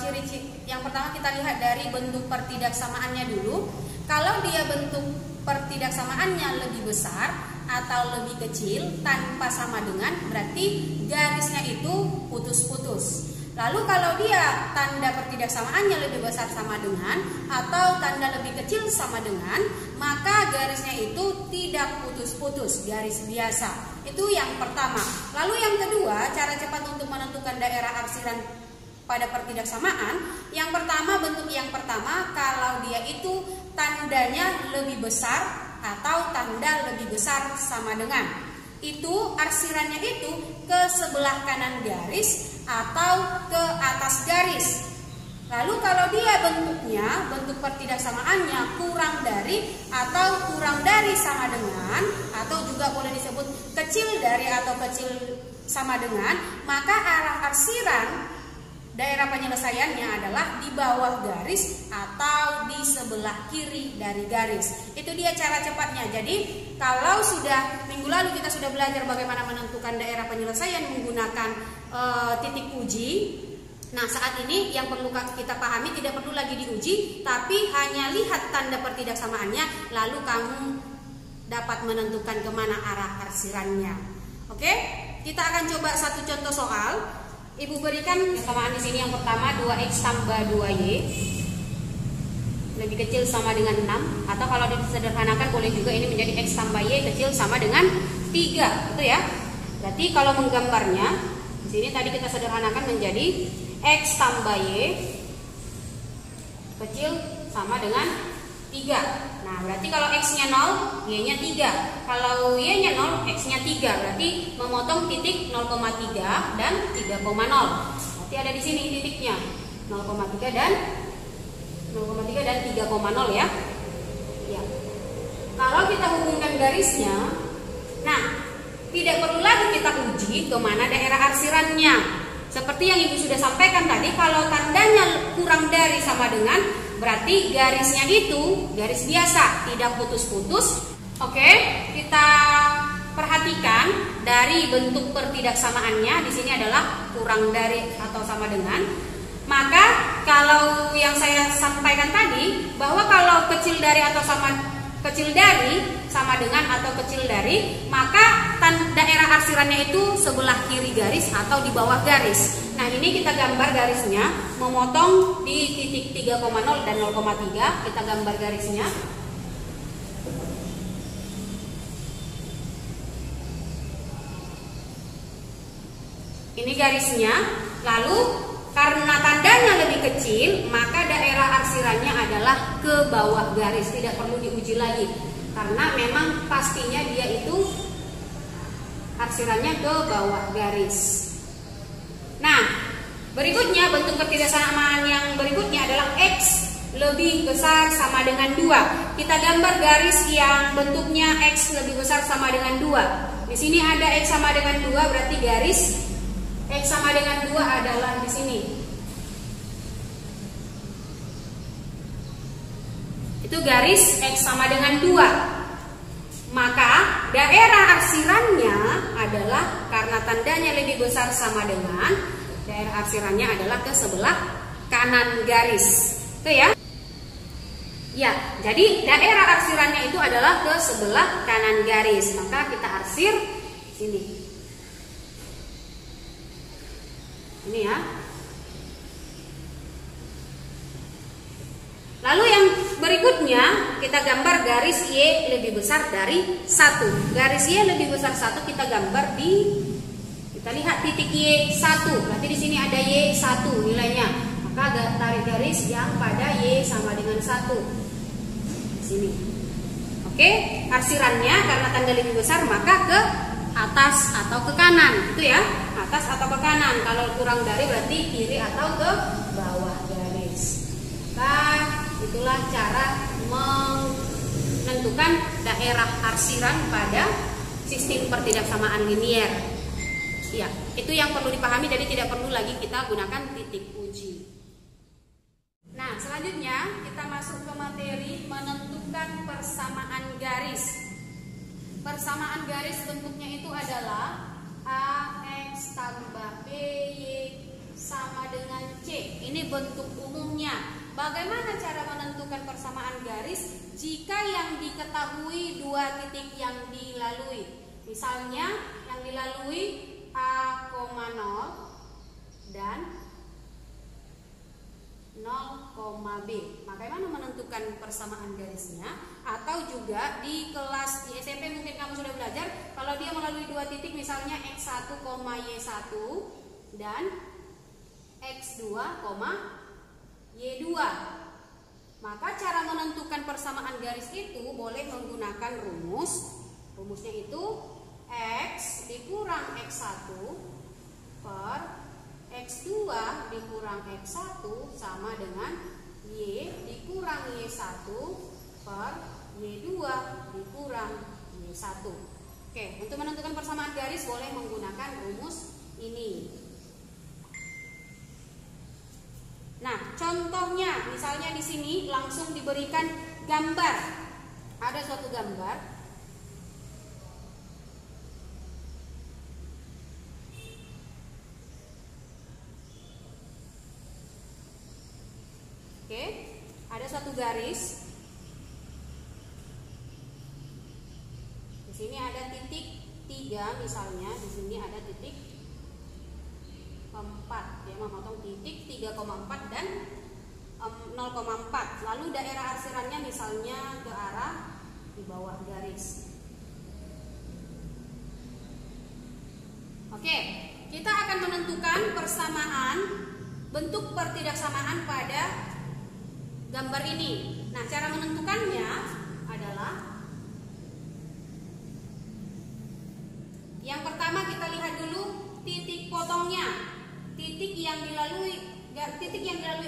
ciri-ciri yang pertama kita lihat dari bentuk pertidaksamaannya dulu. Kalau dia bentuk pertidaksamaannya lebih besar atau lebih kecil tanpa sama dengan, berarti garisnya itu putus-putus. Lalu kalau dia tanda pertidaksamaannya lebih besar sama dengan atau tanda lebih kecil sama dengan, maka garisnya itu tidak putus-putus, garis biasa. Itu yang pertama. Lalu yang kedua, cara cepat untuk menentukan daerah arsiran pada pertidaksamaan. Yang pertama, bentuk yang pertama, kalau dia itu tandanya lebih besar atau tanda lebih besar sama dengan, itu arsirannya itu ke sebelah kanan garis atau ke atas garis. Lalu kalau dia bentuknya, bentuk pertidaksamaannya kurang dari atau kurang dari sama dengan, atau juga boleh disebut kecil dari atau kecil sama dengan, maka arah arsiran daerah penyelesaiannya adalah di bawah garis atau di sebelah kiri dari garis. Itu dia cara cepatnya. Jadi kalau sudah minggu lalu kita sudah belajar bagaimana menentukan daerah penyelesaian menggunakan titik uji. Nah, saat ini yang perlu kita pahami tidak perlu lagi diuji, tapi hanya lihat tanda pertidaksamaannya, lalu kamu dapat menentukan kemana arah arsirannya. Oke, kita akan coba satu contoh soal. Ibu berikan samaan di sini yang pertama 2x tambah 2y lebih kecil sama dengan 6, atau kalau disederhanakan boleh juga ini menjadi x tambah y kecil sama dengan 3, itu ya. Berarti kalau menggambarnya di sini tadi kita sederhanakan menjadi x tambah y kecil sama dengan 3. Nah, berarti kalau x-nya 0, y-nya 3. Kalau y-nya 0, x-nya 3. Berarti memotong titik 0,3 dan 3,0. Berarti ada di sini titiknya 0,3 dan 3,0 ya. Ya. Kalau kita hubungkan garisnya, nah, tidak perlu lagi kita uji kemana daerah arsirannya. Seperti yang Ibu sudah sampaikan tadi, kalau tandanya kurang dari sama dengan, berarti garisnya itu garis biasa, tidak putus-putus. Oke, kita perhatikan dari bentuk pertidaksamaannya. Di sini adalah kurang dari atau sama dengan. Maka kalau yang saya sampaikan tadi, bahwa kalau kecil dari atau sama dengan atau kecil dari, maka daerah arsirannya itu sebelah kiri garis atau di bawah garis. Nah, ini kita gambar garisnya, memotong di titik 3,0 dan 0,3. Kita gambar garisnya. Ini garisnya. Lalu karena tandanya lebih kecil, maka daerah arsirannya adalah ke bawah garis. Tidak perlu diuji lagi, karena memang pastinya dia itu arsirannya ke bawah garis. Nah, berikutnya bentuk pertidaksamaan yang berikutnya adalah x lebih besar sama dengan 2. Kita gambar garis yang bentuknya x lebih besar sama dengan 2. Di sini ada x sama dengan 2, berarti garis x sama dengan 2 adalah di sini. Itu garis x sama dengan 2. Maka daerah arsirannya adalah, karena tandanya lebih besar sama dengan, daerah arsirannya adalah ke sebelah kanan garis. Itu ya. Ya, jadi daerah arsirannya itu adalah ke sebelah kanan garis. Maka kita arsir sini. Ini ya. Lalu yang berikutnya kita gambar garis Y lebih besar dari 1. Garis Y lebih besar 1 kita gambar kita lihat titik Y1. Berarti di sini ada Y1 nilainya. Maka tarik garis yang pada Y sama dengan 1. Di sini. Oke, arsirannya karena tanda lebih besar maka ke atas atau ke kanan. Itu ya, atas atau ke kanan. Kalau kurang dari berarti kiri atau ke bawah garis. Nah, itulah cara menentukan daerah arsiran pada sistem pertidaksamaan linier. Ya, itu yang perlu dipahami, jadi tidak perlu lagi kita gunakan titik uji. Nah, selanjutnya kita masuk ke materi menentukan persamaan garis. Persamaan garis bentuknya itu adalah AX tambah BY sama dengan C. Ini bentuk umumnya. Bagaimana cara menentukan persamaan garis jika yang diketahui dua titik yang dilalui? Misalnya yang dilalui A, 0 dan 0, B. Bagaimana menentukan persamaan garisnya? Atau juga di kelas di SMP mungkin kamu sudah belajar, kalau dia melalui dua titik misalnya X1, Y1 dan X2, Y2. Maka cara menentukan persamaan garis itu boleh menggunakan rumus. Rumusnya itu X dikurang X1 per X2 dikurang X1 sama dengan Y dikurang Y1 per Y2 dikurang Y1. Oke, untuk menentukan persamaan garis boleh menggunakan rumus ini. Nah, contohnya misalnya di sini langsung diberikan gambar. Ada suatu gambar. Oke, ada suatu garis. Di sini ada titik 3 misalnya, di sini ada titik 4. Dia memotong titik 3,4 dan 0,4. Lalu daerah arsirannya misalnya ke arah di bawah garis. Oke, kita akan menentukan persamaan bentuk pertidaksamaan pada gambar ini. Nah, cara menentukannya adalah yang pertama kita lihat dulu titik potongnya. Titik yang dilalui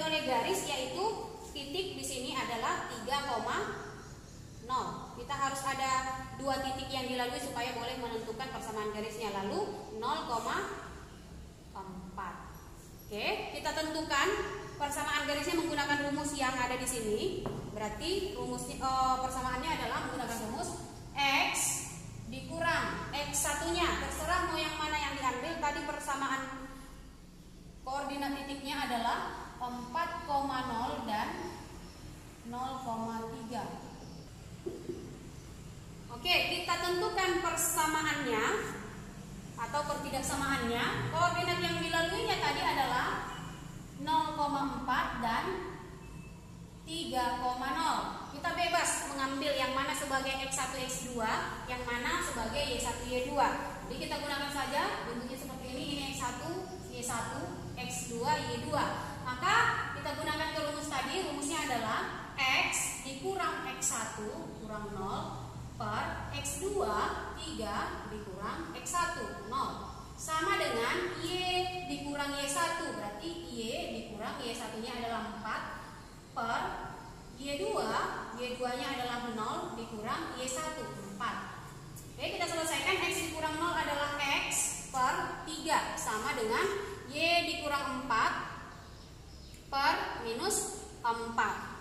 oleh garis yaitu titik di sini adalah 3,0. Kita harus ada dua titik yang dilalui supaya boleh menentukan persamaan garisnya. Lalu 0,4. Oke, kita tentukan persamaan garisnya menggunakan rumus yang ada di sini. Berarti persamaannya adalah menggunakan rumus X dikurang X1-nya. Terserah mau yang mana yang diambil. Tadi persamaan koordinat titiknya adalah 4,0 dan 0,3. Oke, kita tentukan persamaannya atau pertidaksamaannya. Koordinat yang dilaluinya tadi adalah 0,4 dan 3,0. Kita bebas mengambil yang mana sebagai X1, X2, yang mana sebagai Y1, Y2. Jadi kita gunakan saja bentuknya seperti ini X1, Y1, X2, Y2. Maka kita gunakan ke rumus tadi. Rumusnya adalah X dikurang X1 kurang 0 per X2 3 dikurang X1 0 sama dengan Y dikurang Y1. Berarti Y dikurang Y1-nya adalah 4 per Y2. Y2-nya adalah 0 dikurang Y1 4. Oke, kita selesaikan. X dikurang 0 adalah X per 3 sama dengan Y dikurang 4 per minus 4.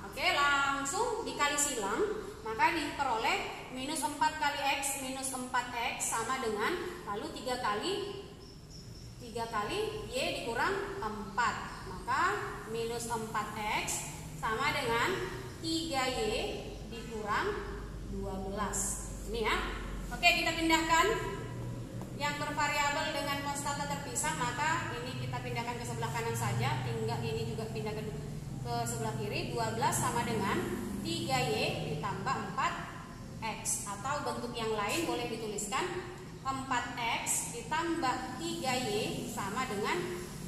Oke, langsung dikali silang. Maka diperoleh minus 4 kali X minus 4X sama dengan, lalu 3 kali Y dikurang 4. Maka minus 4X sama dengan 3Y dikurang 12. Ini ya. Oke, kita pindahkan yang bervariabel dengan konstanta terpisah. Maka ini kita pindahkan ke sebelah kanan saja. Tinggal ini juga pindahkan ke sebelah kiri. 12 sama dengan 3Y ditambah 4X. Atau bentuk yang lain boleh dituliskan 4X ditambah 3Y sama dengan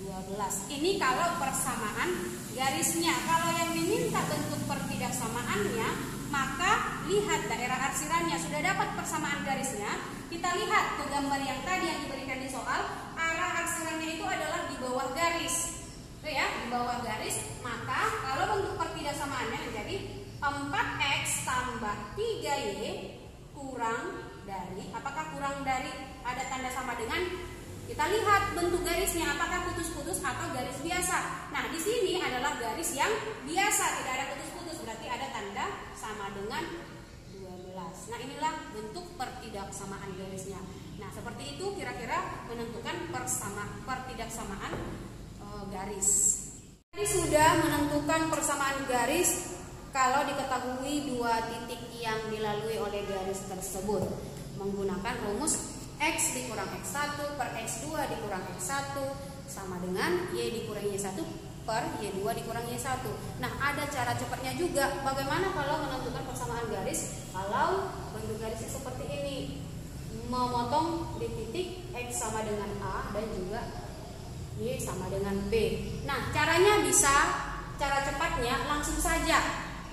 12. Ini kalau persamaan garisnya. Kalau yang diminta bentuk pertidaksamaannya, maka lihat daerah arsirannya. Sudah dapat persamaan garisnya, kita lihat ke gambar yang tadi yang diberikan di soal. Arah arsirannya itu adalah di bawah garis. Oke ya, di bawah garis. Maka kalau bentuk pertidaksamaannya menjadi 4X tambah 3Y kurang dari, apakah kurang dari ada tanda sama dengan? Kita lihat bentuk garisnya, apakah putus-putus atau garis biasa. Nah, di sini adalah garis yang biasa, tidak ada putus-putus, berarti ada tanda sama dengan 12. Nah, inilah bentuk pertidaksamaan garisnya. Nah, seperti itu kira-kira menentukan pertidaksamaan garis. Tadi sudah menentukan persamaan garis kalau diketahui dua titik yang dilalui oleh garis tersebut menggunakan rumus X dikurang X1 per X2 dikurang X1 sama dengan Y dikurang Y1 per Y2 dikurang Y1. Nah, ada cara cepatnya juga. Bagaimana kalau menentukan persamaan garis kalau bentuk garisnya seperti ini? Memotong di titik X sama dengan A dan juga Y sama dengan B. Nah, caranya bisa, cara cepatnya langsung saja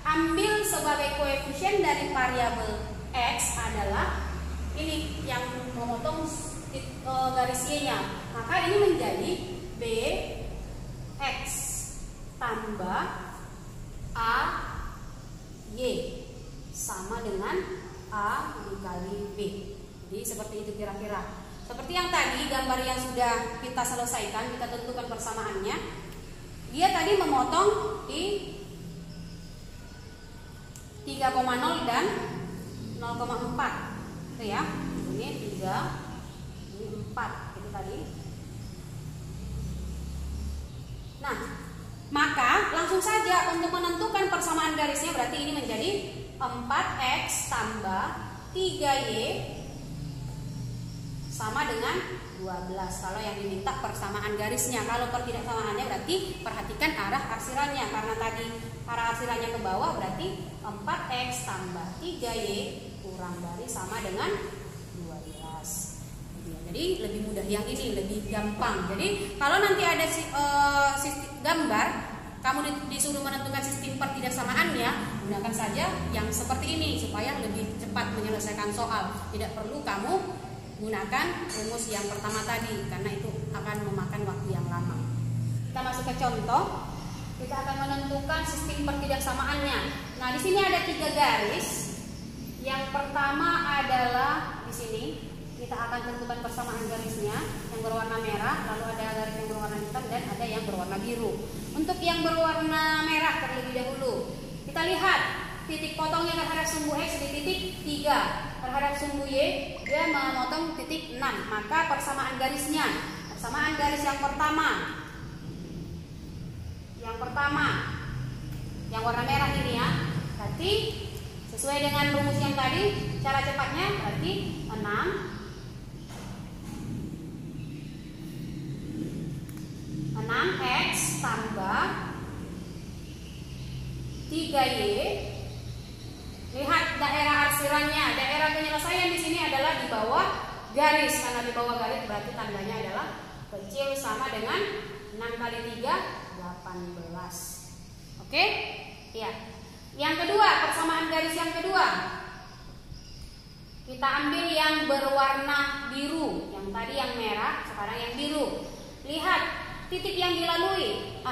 ambil sebagai koefisien dari variabel X adalah ini yang memotong garis Y-nya. Maka ini menjadi B X tambah A Y sama dengan A dikali B. Jadi seperti itu kira-kira. Seperti yang tadi gambar yang sudah kita selesaikan, kita tentukan persamaannya. Dia tadi memotong di 3,0 dan 0,4. Itu ya. Ini 3, ini 4 itu tadi. Nah, maka langsung saja untuk menentukan persamaan garisnya berarti ini menjadi 4X tambah 3Y sama dengan 12. Kalau yang diminta persamaan garisnya, kalau pertidaksamaannya berarti perhatikan arah arsirannya, karena tadi arah arsirannya ke bawah berarti 4X tambah 3Y kurang dari sama dengan 12. Jadi lebih mudah yang ini, lebih gampang. Jadi kalau nanti ada gambar kamu disuruh menentukan sistem pertidaksamaannya, gunakan saja yang seperti ini supaya lebih cepat menyelesaikan soal. Tidak perlu kamu gunakan rumus yang pertama tadi karena itu akan memakan waktu yang lama. Kita masuk ke contoh. Kita akan menentukan sistem pertidaksamaannya. Nah, di sini ada 3 garis. Yang pertama adalah di sini kita akan tentukan persamaan garisnya yang berwarna merah, lalu ada garis yang berwarna hitam dan ada yang berwarna biru. Untuk yang berwarna merah terlebih dahulu, kita lihat titik potongnya terhadap sumbu X di titik 3. Terhadap sumbu Y dia memotong titik 6. Maka persamaan garisnya, persamaan garis yang pertama yang warna merah ini ya, berarti sesuai dengan rumus yang tadi, cara cepatnya berarti 6X tambah 3Y. Lihat daerah arsirannya, daerah penyelesaian di sini adalah di bawah garis. Karena di bawah garis berarti tandanya adalah kecil sama dengan 6 kali 3, 18. Oke? Ya. Yang kedua, persamaan garis yang kedua. Kita ambil yang berwarna biru. Yang tadi yang merah, sekarang yang biru. Lihat titik yang dilalui, 6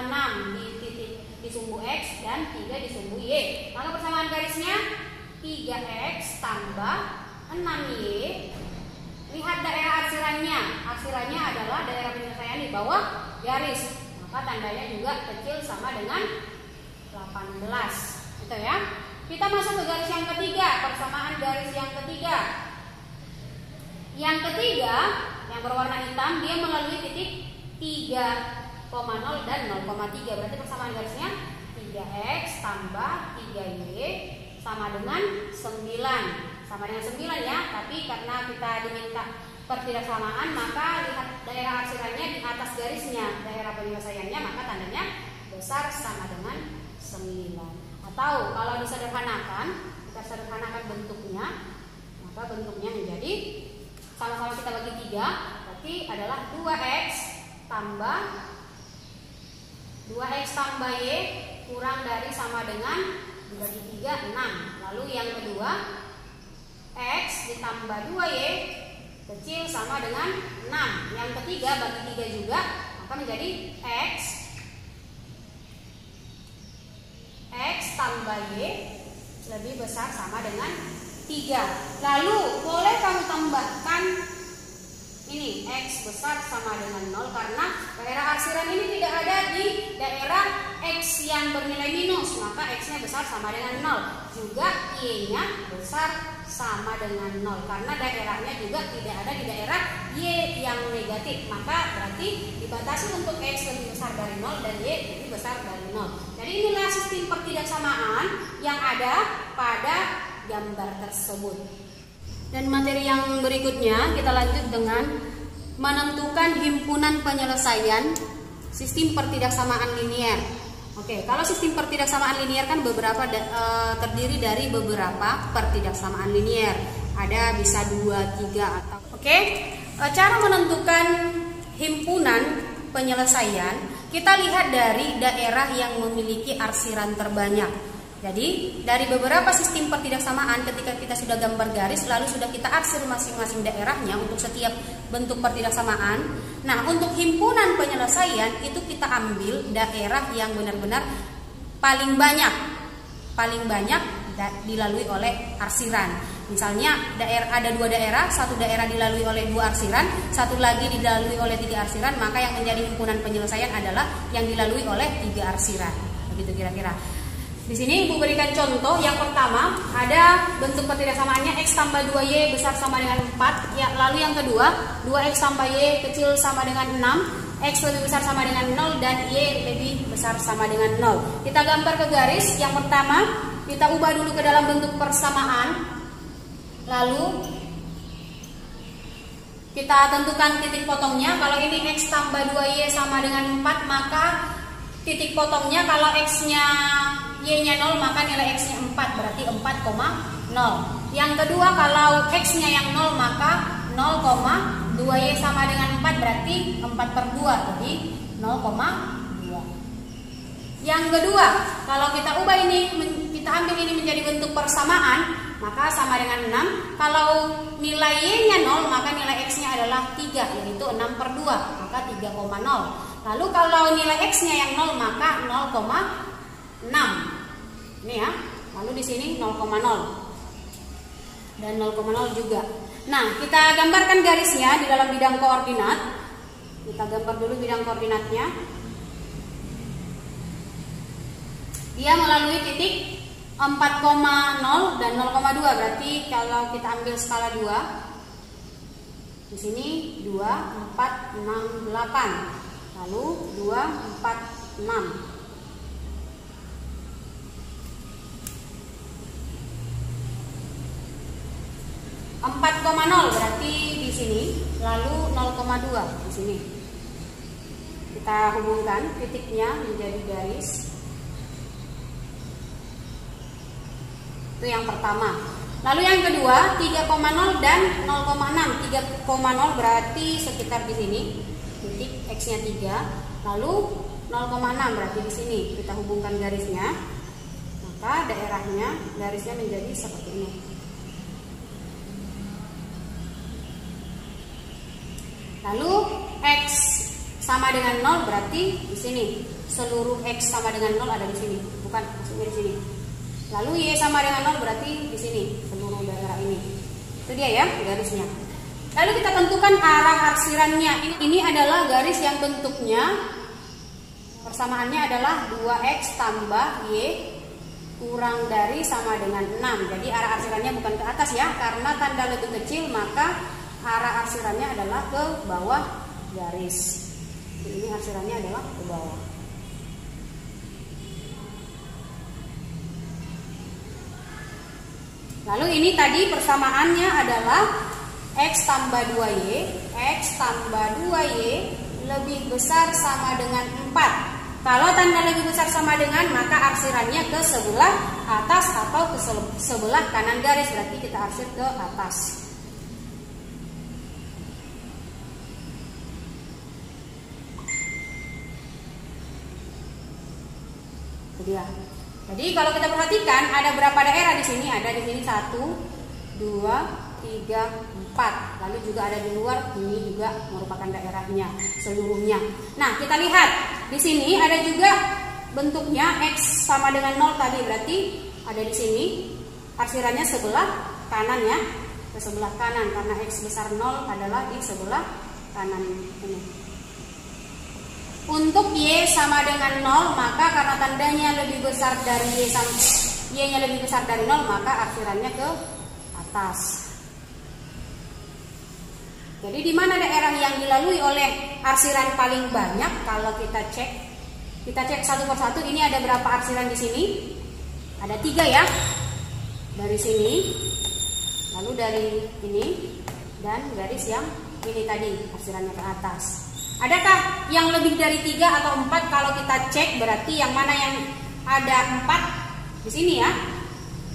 di sumbu X dan 3 di sumbu Y. Maka persamaan garisnya 3X tambah 6Y. Lihat daerah arsirannya. Arsirannya adalah daerah penyelesaian di bawah garis. Maka tandanya juga kecil sama dengan 18. Gitu ya. Kita masuk ke garis yang ketiga, persamaan garis yang ketiga. Yang ketiga, yang berwarna hitam, dia melalui titik 3,0 dan 0,3. Berarti persamaan garisnya 3X tambah 3Y sama dengan 9. Sama dengan 9 ya, tapi karena kita diminta pertidaksamaan, maka lihat daerah arsirannya di atas garisnya, daerah penyelesaiannya, maka tandanya besar sama dengan 9. Atau kalau disederhanakan, kita sederhanakan bentuknya, maka bentuknya menjadi sama-sama kita bagi 3, berarti adalah 2X tambah Y kurang dari sama dengan dibagi 3, 6. Lalu yang kedua, X ditambah 2Y kecil sama dengan 6. Yang ketiga bagi 3 juga, maka menjadi X tambah Y lebih besar sama dengan 3. Lalu boleh kamu tambahkan ini X besar sama dengan 0 karena daerah arsiran ini tidak ada di daerah X yang bernilai minus, maka X-nya besar sama dengan 0. Juga Y-nya besar sama dengan 0. Karena daerahnya juga tidak ada di daerah Y yang negatif. Maka berarti dibatasi untuk X lebih besar dari 0 dan Y lebih besar dari 0. Jadi inilah sistem pertidaksamaan yang ada pada gambar tersebut. Dan materi yang berikutnya kita lanjut dengan menentukan himpunan penyelesaian sistem pertidaksamaan linier. Oke, kalau sistem pertidaksamaan linier kan terdiri dari beberapa pertidaksamaan linier. Ada bisa 2, 3 atau cara menentukan himpunan penyelesaian kita lihat dari daerah yang memiliki arsiran terbanyak. Jadi dari beberapa sistem pertidaksamaan ketika kita sudah gambar garis lalu sudah kita arsir masing-masing daerahnya untuk setiap bentuk pertidaksamaan. Nah, untuk himpunan penyelesaian itu kita ambil daerah yang benar-benar paling banyak dilalui oleh arsiran. Misalnya ada 2 daerah, satu daerah dilalui oleh 2 arsiran, satu lagi dilalui oleh 3 arsiran, maka yang menjadi himpunan penyelesaian adalah yang dilalui oleh 3 arsiran. Begitu kira-kira. Di sini Ibu berikan contoh. Yang pertama ada bentuk pertidaksamaannya X tambah 2Y besar sama dengan 4. Ya, lalu yang kedua 2X tambah Y kecil sama dengan 6, X lebih besar sama dengan 0 dan Y lebih besar sama dengan 0. Kita gambar ke garis. Yang pertama kita ubah dulu ke dalam bentuk persamaan. Lalu kita tentukan titik potongnya. Kalau ini X tambah 2Y sama dengan 4, maka titik potongnya kalau X-nya Y-nya 0 maka nilai X-nya 4, berarti 4,0. Yang kedua kalau X-nya yang 0 maka 0,2Y sama dengan 4 berarti 4/2, jadi 0,2. Yang kedua kalau kita ubah ini, kita ambil ini menjadi bentuk persamaan, maka sama dengan 6. Kalau nilai Y-nya 0 maka nilai X-nya adalah 3, yaitu 6/2, maka 3,0. Lalu kalau nilai X-nya yang 0 maka 0,6. Ini ya. Lalu di sini 0,0 dan 0,0 juga. Nah, kita gambarkan garisnya di dalam bidang koordinat. Kita gambar dulu bidang koordinatnya. Dia melalui titik 4,0 dan 0,2. Berarti kalau kita ambil skala 2, di sini 2, 4, 6, 8. Lalu 2, 4, 6. 4,0 berarti di sini, lalu 0,2 di sini. Kita hubungkan titiknya menjadi garis. Itu yang pertama. Lalu yang kedua 3,0 dan 0,6. 3,0 berarti sekitar di sini. Titik X-nya 3. Lalu 0,6 berarti di sini. Kita hubungkan garisnya. Maka daerahnya garisnya menjadi seperti ini. Lalu X sama dengan 0 berarti di sini. Seluruh X sama dengan 0 ada di sini. Bukan, maksudnya di sini. Lalu Y sama dengan 0 berarti di sini. Seluruh daerah ini. Itu dia ya garisnya. Lalu kita tentukan arah arsirannya. Ini adalah garis yang bentuknya persamaannya adalah 2X tambah Y kurang dari sama dengan 6. Jadi arah arsirannya bukan ke atas ya. Karena tanda lebih kecil maka arah arsirannya adalah ke bawah garis. Jadi ini arsirannya adalah ke bawah. Lalu ini tadi persamaannya adalah X tambah 2Y. X tambah 2Y lebih besar sama dengan 4. Kalau tanda lebih besar sama dengan maka arsirannya ke sebelah atas atau ke sebelah kanan garis. Berarti kita arsir ke atas. Dia. Jadi kalau kita perhatikan ada berapa daerah di sini? Ada di sini 1, 2, 3, 4. Lalu juga ada di luar, ini juga merupakan daerahnya seluruhnya. Nah, kita lihat di sini ada juga bentuknya X sama dengan 0 tadi, berarti ada di sini arsirannya sebelah kanan ya, ke sebelah kanan karena X besar 0 adalah di sebelah kanan ini. Untuk Y sama dengan 0, maka karena tandanya lebih besar dari Y-nya lebih besar dari 0, maka arsirannya ke atas. Jadi di mana daerah yang dilalui oleh arsiran paling banyak? Kalau kita cek satu persatu. Ini ada berapa arsiran di sini? Ada 3 ya. Dari sini, lalu dari ini, dan garis yang ini tadi arsirannya ke atas. Adakah yang lebih dari 3 atau 4? Kalau kita cek berarti yang mana yang ada 4 di sini ya?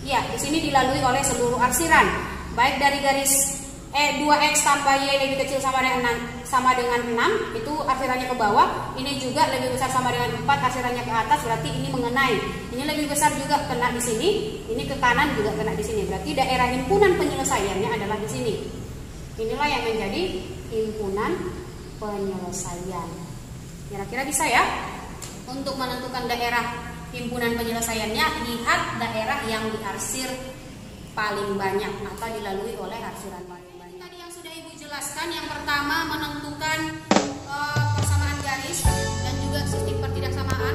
Iya, di sini dilalui oleh seluruh arsiran. Baik dari garis 2x tambah Y lebih kecil sama dengan 6, itu arsirannya ke bawah. Ini juga lebih besar sama dengan 4, arsirannya ke atas, berarti ini mengenai. Ini lebih besar juga kena di sini, ini ke kanan juga kena di sini. Berarti daerah himpunan penyelesaiannya adalah di sini. Inilah yang menjadi himpunan penyelesaian. Kira-kira bisa ya? Untuk menentukan daerah himpunan penyelesaiannya, lihat daerah yang diarsir paling banyak atau dilalui oleh arsiran paling banyak. Tadi yang sudah Ibu jelaskan, yang pertama menentukan persamaan garis dan juga sistem pertidaksamaan.